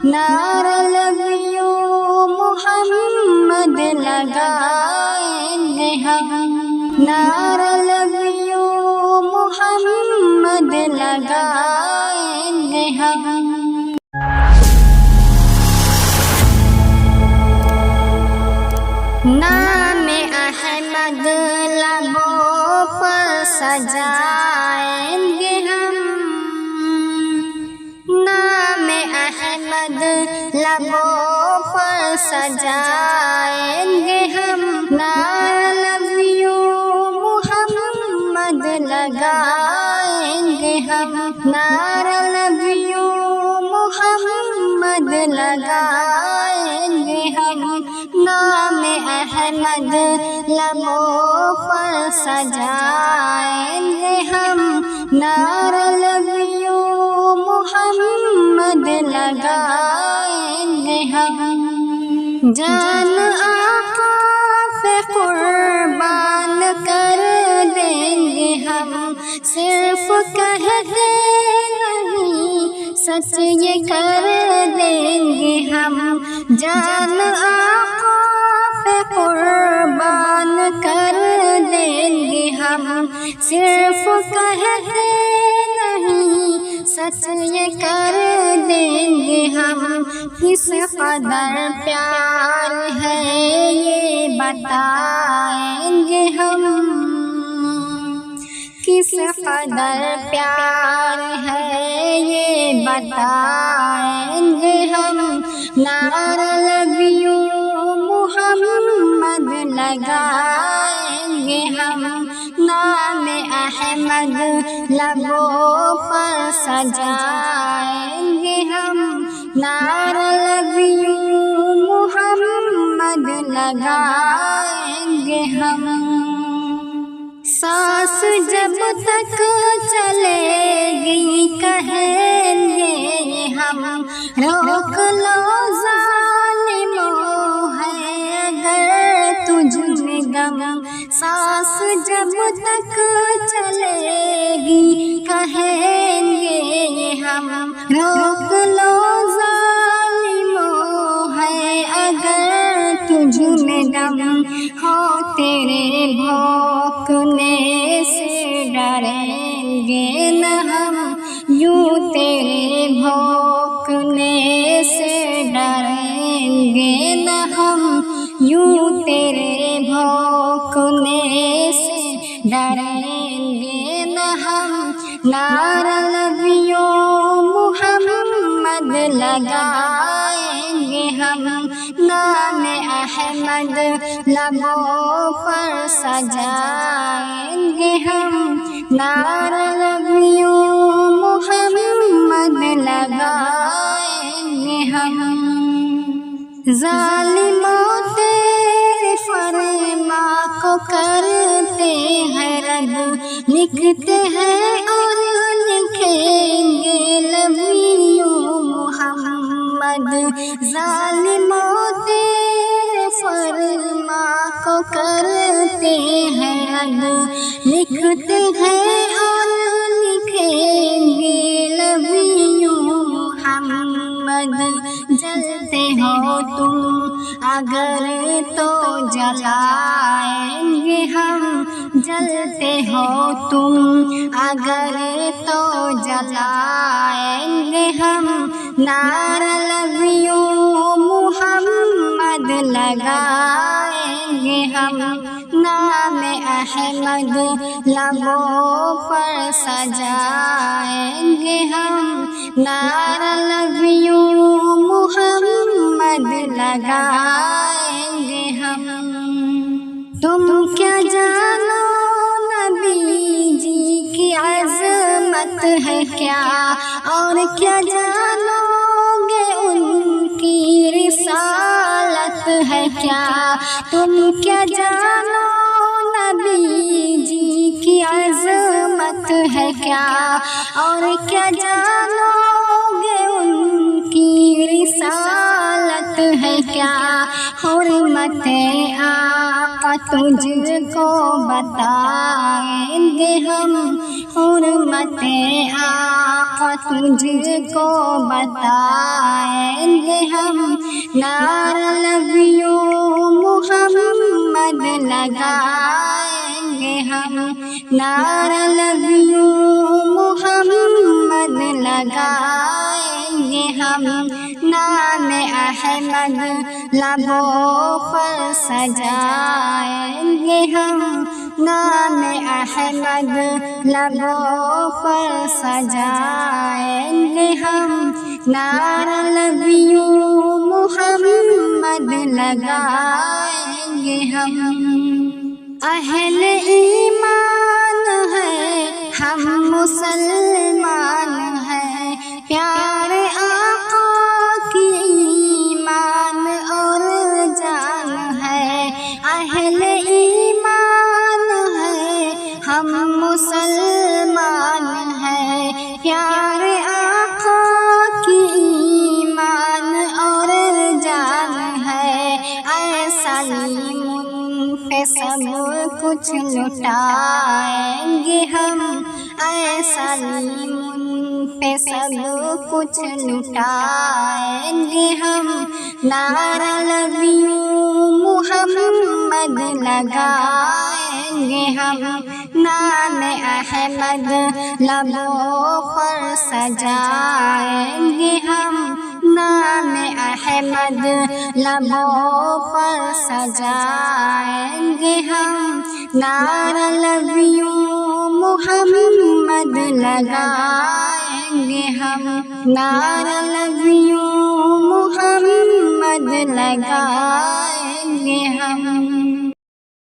نعرہ love you محمد لگائیں گے ہم، نعرہ لو یو محمد لگائیں گے ہم۔ نام احمد لبوں پر سجائیں گے ہم، نام احمد لبوں پر سجائیں گے ہم۔ نعرہ لو یو محمد لگائیں گے ہم، نعرہ لو یو محمد لگائیں گے ہم۔ نام احمد لبوں پر سجائیں گے ہم، نعرہ لو یو محمد لگائیں گے ہم۔ جان آقا پہ قربان کر دیں گے ہم، صرف کہتے نہیں سچ یہ کر دیں گے ہم۔ جان آقا پہ قربان کر دیں گے ہم، صرف کہتے نہیں سچ یہ کر دیں گے ہم۔ کس قدر پیار ہے یہ بتائیں گے ہم، کس قدر پیار ہے یہ بتائیں گے ہم۔ نعرہ لو یو محمد لگائیں گے ہم، نام احمد لبوں پر سجائیں گے ہم۔ نعرہ لو یو محمد لگائیں گے ہم۔ سانس جب تک چلے گی کہیں گے ہم، روک لو ظالموں ہے اگر تجھ میں دم۔ سانس جب تک چلے گی کہیں گے ہم، روک لو ظالموں ہے اگر تجھ میں دم۔ ہو تیرے بھونکنے سے ڈریں گے نہ ہم، یوں تیرے بھونکنے سے ڈریں گے نہ ہم، یوں تیرے بھونکنے سے ڈریں گے نہ ہم۔ نعرہ لو یو محمد لگائیں گے ہم، نام احمد لبوں پر سجائیں گے ہم۔ نعرہ لو یو محمد لگائیں گے ہم۔ ظالموں تیرے فرمان کو کرتے ہیں رد، لکھتے ہیں اور لکھیں گے لو یو محمد۔ ظالموں تیرے فرمان کو کرتے ہیں رد، لکھتے ہیں اور لکھیں گے لو یو محمد۔ جلتے ہو تم اگر تو جلائیں گے ہم، جلتے ہو تم اگر تو جلائیں گے ہم۔ نعرہ لو یو محمد لگائیں گے ہم، نام احمد لبوں پر سجائیں گے ہم۔ نعرہ لو یو محمد لگائیں گے ہم۔ تم کیا جانو نبی جی کی عظمت ہے کیا، اور کیا جانو گے ان کی رسالت ہے کیا۔ تم کیا جانو نبی جی کی عظمت ہے کیا، اور کیا جانو گے ان کی رسالت ہے کیا۔ حرمت آقا تجھ کو بتائیں گے ہم، حرمت آقا تجھ کو بتائیں گے ہم، نعرہ لو یو محمد لگائیں گے ہم، نعرہ لو یو محمد لگائیں گے ہم، نام احمد لبوں پر سجائیں گے ہم، نام احمد لبوں پر سجائیں گے ہم، نعرہ لو یو محمد لگائیں گے ہم۔ اہل ایمان ہے ہم مسلمان ہیں، پیارے آقا کی ایمان اور جان ہے، اہل ایمان ہے ہم مسلمان ہیں، پیارے آقا کی ایمان اور جان ہے، ایسا پہ سب کچھ لٹائیں گے ہم، ایسا پہ سب کچھ لٹائیں گے ہم، نعرہ لو یو محمد لگائیں گے ہم، نام احمد لبوں پر سجائیں گے ہم، نام احمد لبوں پر سجائیں گے ہم، نعرہ لو یو محمد لگائیں گے ہم، نعرہ لو یو محمد لگائیں گے ہم۔